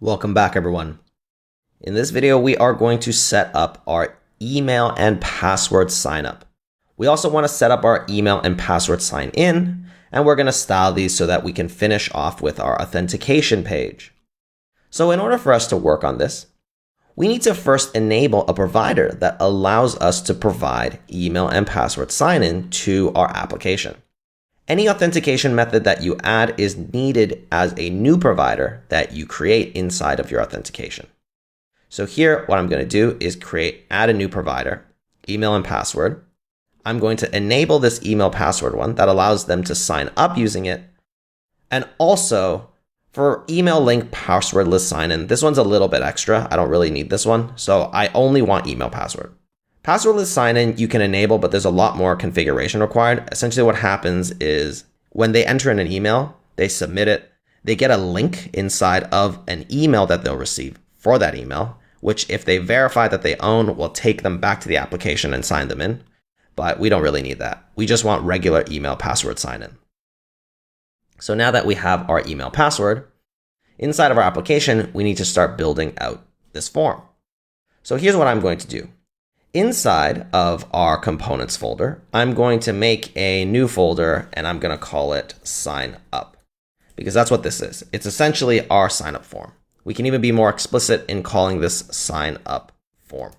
Welcome back, everyone. In this video, we are going to set up our email and password sign up. We also want to set up our email and password sign in, and we're going to style these so that we can finish off with our authentication page. So in order for us to work on this, we need to first enable a provider that allows us to provide email and password sign in to our application. Any authentication method that you add is needed as a new provider that you create inside of your authentication. So here, what I'm going to do is add a new provider, email and password. I'm going to enable this email password one that allows them to sign up using it. And also for email link passwordless sign-in, this one's a little bit extra. I don't really need this one. So I only want email password. Passwordless sign-in you can enable, but there's a lot more configuration required. Essentially what happens is when they enter in an email, they submit it, they get a link inside of an email that they'll receive for that email, which if they verify that they own, will take them back to the application and sign them in. But we don't really need that. We just want regular email password sign-in. So now that we have our email password, inside of our application, we need to start building out this form. So here's what I'm going to do. Inside of our components folder, I'm going to make a new folder and I'm going to call it sign up because that's what this is. It's essentially our sign up form. We can even be more explicit in calling this sign up form.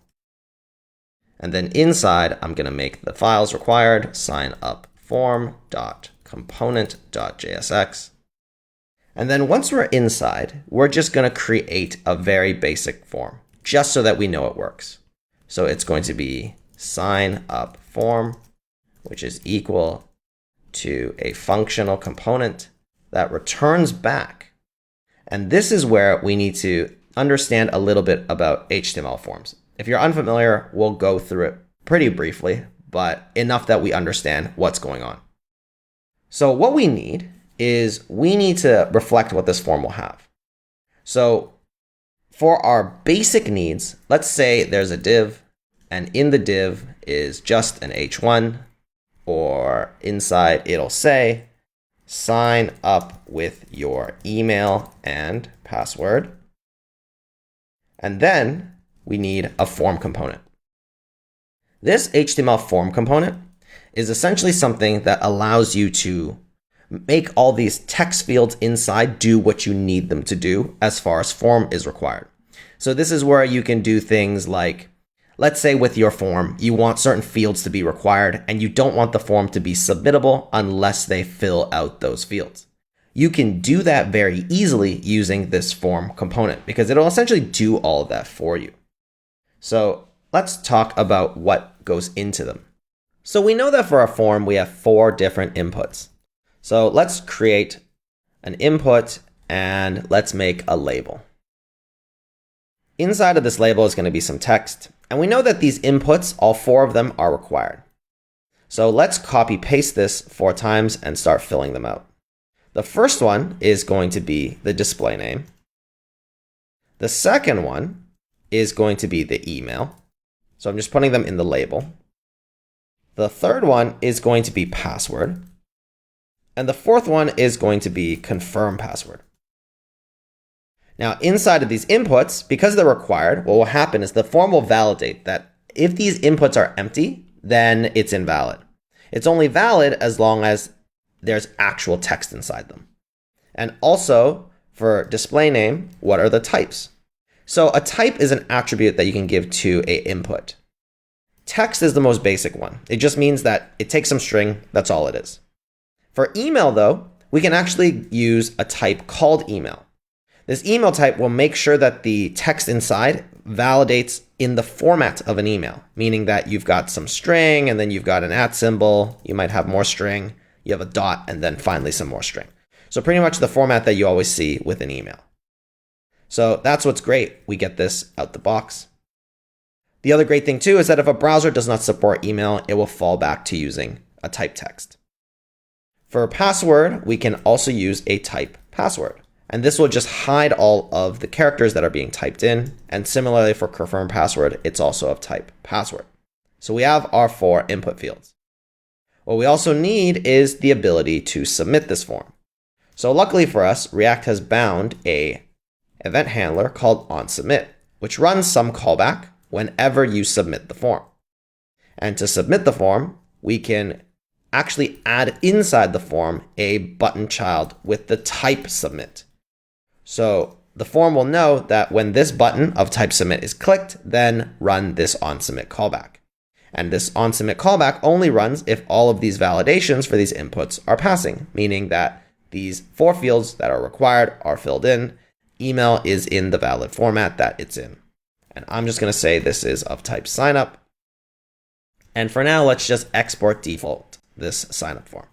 And then inside, I'm going to make the files required sign up form.component.jsx. And then once we're inside, we're just going to create a very basic form just so that we know it works. So it's going to be sign up form, which is equal to a functional component that returns back. And this is where we need to understand a little bit about HTML forms. If you're unfamiliar, we'll go through it pretty briefly, but enough that we understand what's going on. So what we need is we need to reflect what this form will have. So for our basic needs, let's say there's a div, and in the div is just an h1, or inside it'll say, sign up with your email and password. And then we need a form component. This HTML form component is essentially something that allows you to make all these text fields inside do what you need them to do as far as form is required. So this is where you can do things like, let's say with your form, you want certain fields to be required and you don't want the form to be submittable unless they fill out those fields. You can do that very easily using this form component because it'll essentially do all of that for you. So let's talk about what goes into them. So we know that for our form, we have 4 different inputs. So let's create an input and let's make a label. Inside of this label is going to be some text. And we know that these inputs, all 4 of them are required. So let's copy paste this 4 times and start filling them out. The first one is going to be the display name. The second one is going to be the email. So I'm just putting them in the label. The third one is going to be password. And the fourth one is going to be confirm password. Now, inside of these inputs, because they're required, what will happen is the form will validate that if these inputs are empty, then it's invalid. It's only valid as long as there's actual text inside them. And also, for display name, what are the types? So a type is an attribute that you can give to an input. Text is the most basic one. It just means that it takes some string, that's all it is. For email, though, we can actually use a type called email. This email type will make sure that the text inside validates in the format of an email, meaning that you've got some string and then you've got an @ symbol, you might have more string, you have a dot, and then finally some more string. So pretty much the format that you always see with an email. So that's what's great. We get this out the box. The other great thing too is that if a browser does not support email, it will fall back to using a type text. For a password, we can also use a type password. And this will just hide all of the characters that are being typed in. And similarly for confirm password, it's also of type password. So we have our 4 input fields. What we also need is the ability to submit this form. So luckily for us, React has bound a event handler called onSubmit, which runs some callback whenever you submit the form. And to submit the form, we can actually add inside the form a button child with the type submit. So the form will know that when this button of type submit is clicked, then run this onSubmit callback. And this onSubmit callback only runs if all of these validations for these inputs are passing, meaning that these 4 fields that are required are filled in. Email is in the valid format that it's in. And I'm just going to say this is of type signup. And for now, let's just export default this signup form.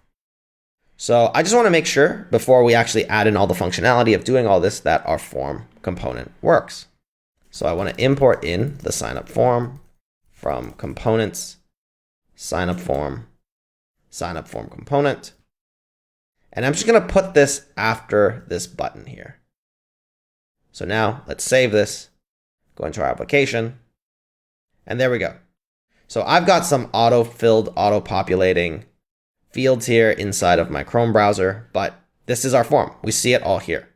So I just want to make sure before we actually add in all the functionality of doing all this that our form component works. So I want to import in the signup form from components, signup form component. And I'm just going to put this after this button here. So now let's save this, go into our application, and there we go. So I've got some auto-filled, auto-populating fields here inside of my Chrome browser, but this is our form. We see it all here.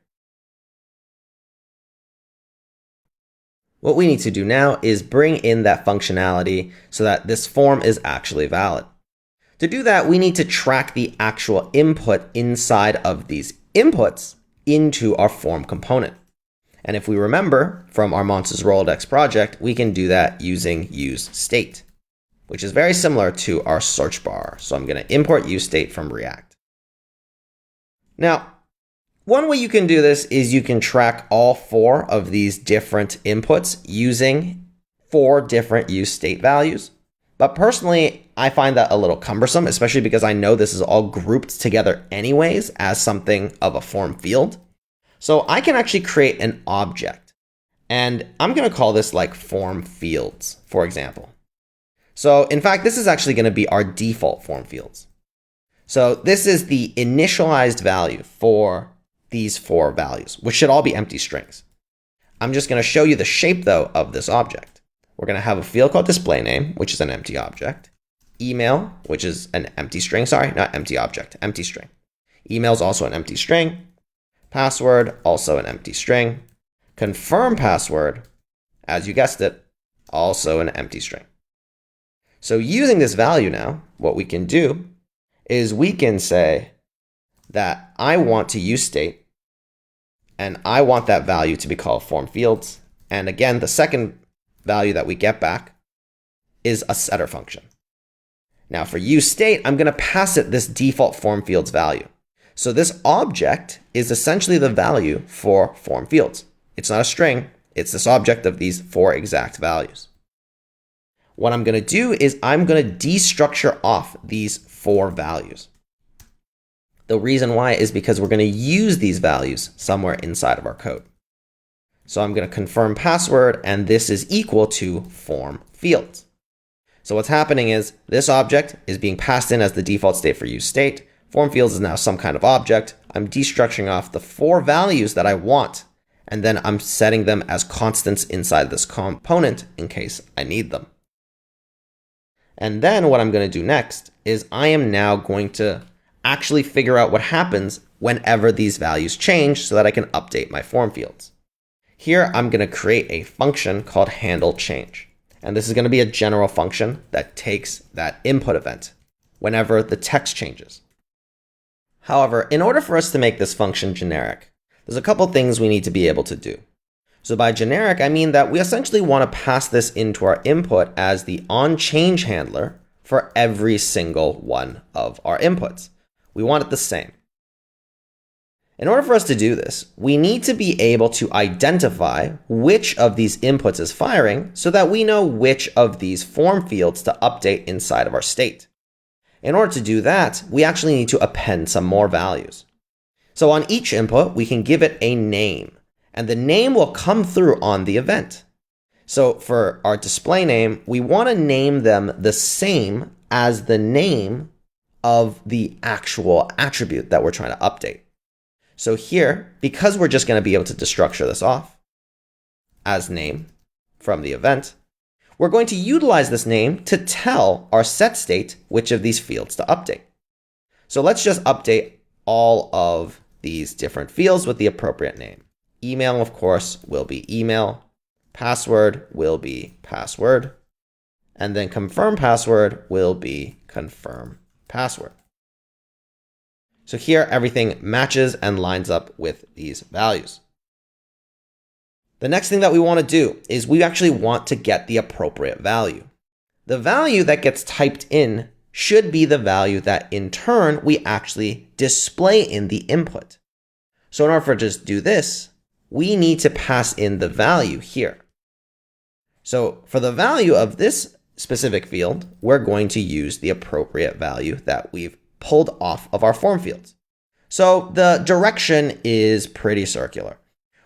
What we need to do now is bring in that functionality so that this form is actually valid. To do that, we need to track the actual input inside of these inputs into our form component. And if we remember from our Monsters Rolodex project, we can do that using useState, which is very similar to our search bar. So I'm going to import useState from React. Now, one way you can do this is you can track all 4 of these different inputs using 4 different useState values. But personally, I find that a little cumbersome, especially because I know this is all grouped together anyways as something of a form field. So I can actually create an object, and I'm going to call this like form fields, for example. So in fact, this is actually going to be our default form fields. So this is the initialized value for these 4 values, which should all be empty strings. I'm just going to show you the shape though of this object. We're going to have a field called display name, which is an empty object. Email, which is an empty string. Sorry, not empty object, empty string. Email is also an empty string. Password, also an empty string. Confirm password, as you guessed it, also an empty string. So using this value now, what we can do is we can say that I want to use state, and I want that value to be called form fields. And again, the second value that we get back is a setter function. Now for use state, I'm going to pass it this default form fields value. So this object is essentially the value for form fields. It's not a string. It's this object of these 4 exact values. What I'm going to do is I'm going to destructure off these 4 values. The reason why is because we're going to use these values somewhere inside of our code. So I'm going to confirm password, and this is equal to form fields. So what's happening is this object is being passed in as the default state for use state. Form fields is now some kind of object. I'm destructuring off the 4 values that I want, and then I'm setting them as constants inside this component in case I need them. And then what I'm going to do next is I am now going to actually figure out what happens whenever these values change so that I can update my form fields. Here, I'm going to create a function called handleChange. And this is going to be a general function that takes that input event whenever the text changes. However, in order for us to make this function generic, there's a couple things we need to be able to do. So by generic, I mean that we essentially want to pass this into our input as the onChange handler for every single one of our inputs. We want it the same. In order for us to do this, we need to be able to identify which of these inputs is firing so that we know which of these form fields to update inside of our state. In order to do that, we actually need to append some more values. So on each input, we can give it a name, and the name will come through on the event. So for our display name, we want to name them the same as the name of the actual attribute that we're trying to update. So here, because we're just going to be able to destructure this off as name from the event, we're going to utilize this name to tell our set state which of these fields to update. So let's just update all of these different fields with the appropriate name. Email, of course, will be email. Password will be password. And then confirm password will be confirm password. So here, everything matches and lines up with these values. The next thing that we want to do is we actually want to get the appropriate value. The value that gets typed in should be the value that in turn we actually display in the input. So in order for us to do this, we need to pass in the value here. So for the value of this specific field, we're going to use the appropriate value that we've pulled off of our form fields. So the direction is pretty circular.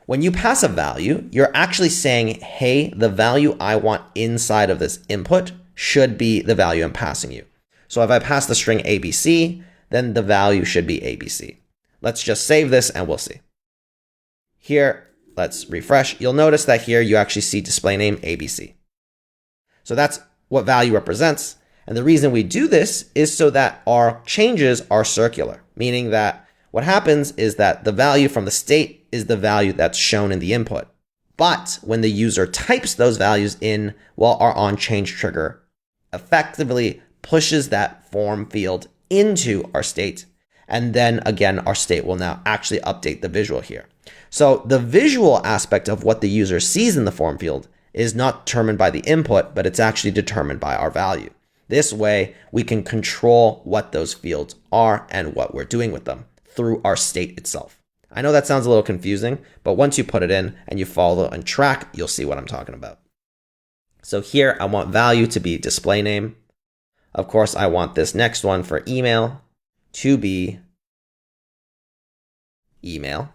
When you pass a value, you're actually saying, hey, the value I want inside of this input should be the value I'm passing you. So if I pass the string ABC, then the value should be ABC. Let's just save this and we'll see. Here, let's refresh. You'll notice that here you actually see display name ABC. So that's what value represents. And the reason we do this is so that our changes are circular, meaning that what happens is that the value from the state is the value that's shown in the input. But when the user types those values in, well, our onChange trigger effectively pushes that form field into our state. And then again, our state will now actually update the visual here. So the visual aspect of what the user sees in the form field is not determined by the input, but it's actually determined by our value. This way, we can control what those fields are and what we're doing with them through our state itself. I know that sounds a little confusing, but once you put it in and you follow and track, you'll see what I'm talking about. So here, I want value to be display name. Of course, I want this next one for email to be email.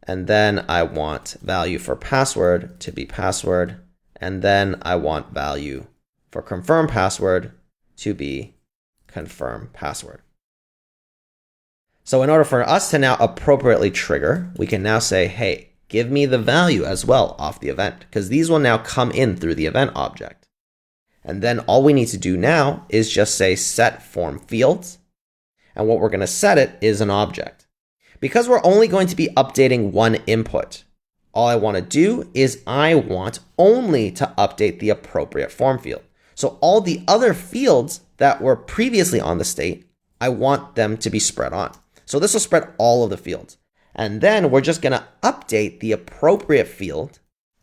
And then I want value for password to be password. And then I want value for confirm password to be confirm password. So in order for us to now appropriately trigger, we can now say, hey, give me the value as well off the event, because these will now come in through the event object. And then all we need to do now is just say set form fields. And what we're going to set it is an object. Because we're only going to be updating one input, all I want to do is I want only to update the appropriate form field. So all the other fields that were previously on the state, I want them to be spread on. So this will spread all of the fields. And then we're just going to update the appropriate field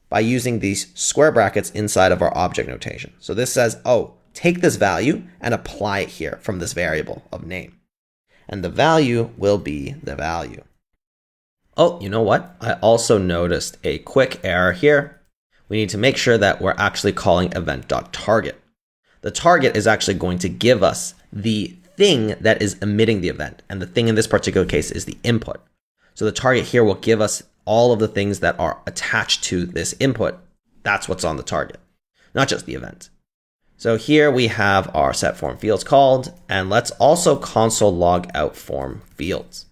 by using these square brackets inside of our object notation. So this says, oh, take this value and apply it here from this variable of name. And the value will be the value. Oh, you know what? I also noticed a quick error here. We need to make sure that we're actually calling event.target. The target is actually going to give us the thing that is emitting the event. And the thing in this particular case is the input. So the target here will give us all of the things that are attached to this input. That's what's on the target, not just the event. So here we have our set form fields called, and let's also console log out form fields.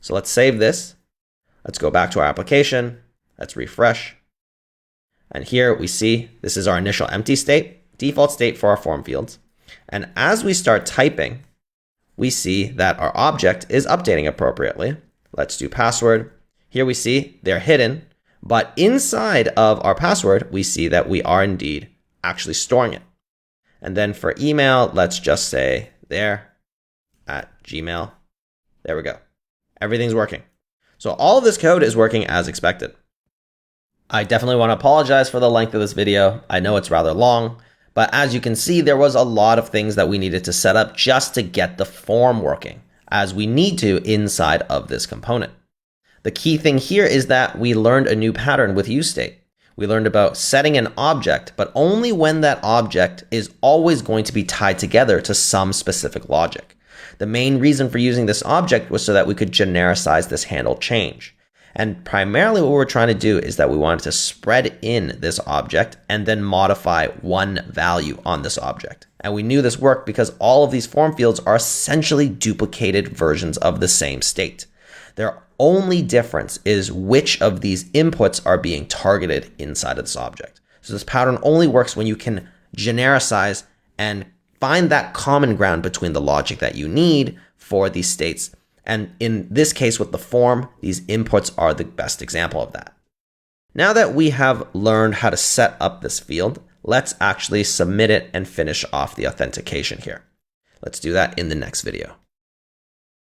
So let's save this. Let's go back to our application. Let's refresh. And here we see this is our initial empty state, default state for our form fields. And as we start typing, we see that our object is updating appropriately. Let's do password. Here we see they're hidden, but inside of our password, we see that we are indeed actually storing it. And then for email, let's just say there at Gmail. There we go. Everything's working. So all of this code is working as expected. I definitely want to apologize for the length of this video. I know it's rather long, but as you can see, there was a lot of things that we needed to set up just to get the form working, as we need to inside of this component. The key thing here is that we learned a new pattern with useState. We learned about setting an object, but only when that object is always going to be tied together to some specific logic. The main reason for using this object was so that we could genericize this handle change. And primarily what we're trying to do is that we wanted to spread in this object and then modify one value on this object. And we knew this worked because all of these form fields are essentially duplicated versions of the same state. Their only difference is which of these inputs are being targeted inside of this object. So this pattern only works when you can genericize and find that common ground between the logic that you need for these states And in this case with the form, these inputs are the best example of that. Now that we have learned how to set up this field, let's actually submit it and finish off the authentication here. Let's do that in the next video.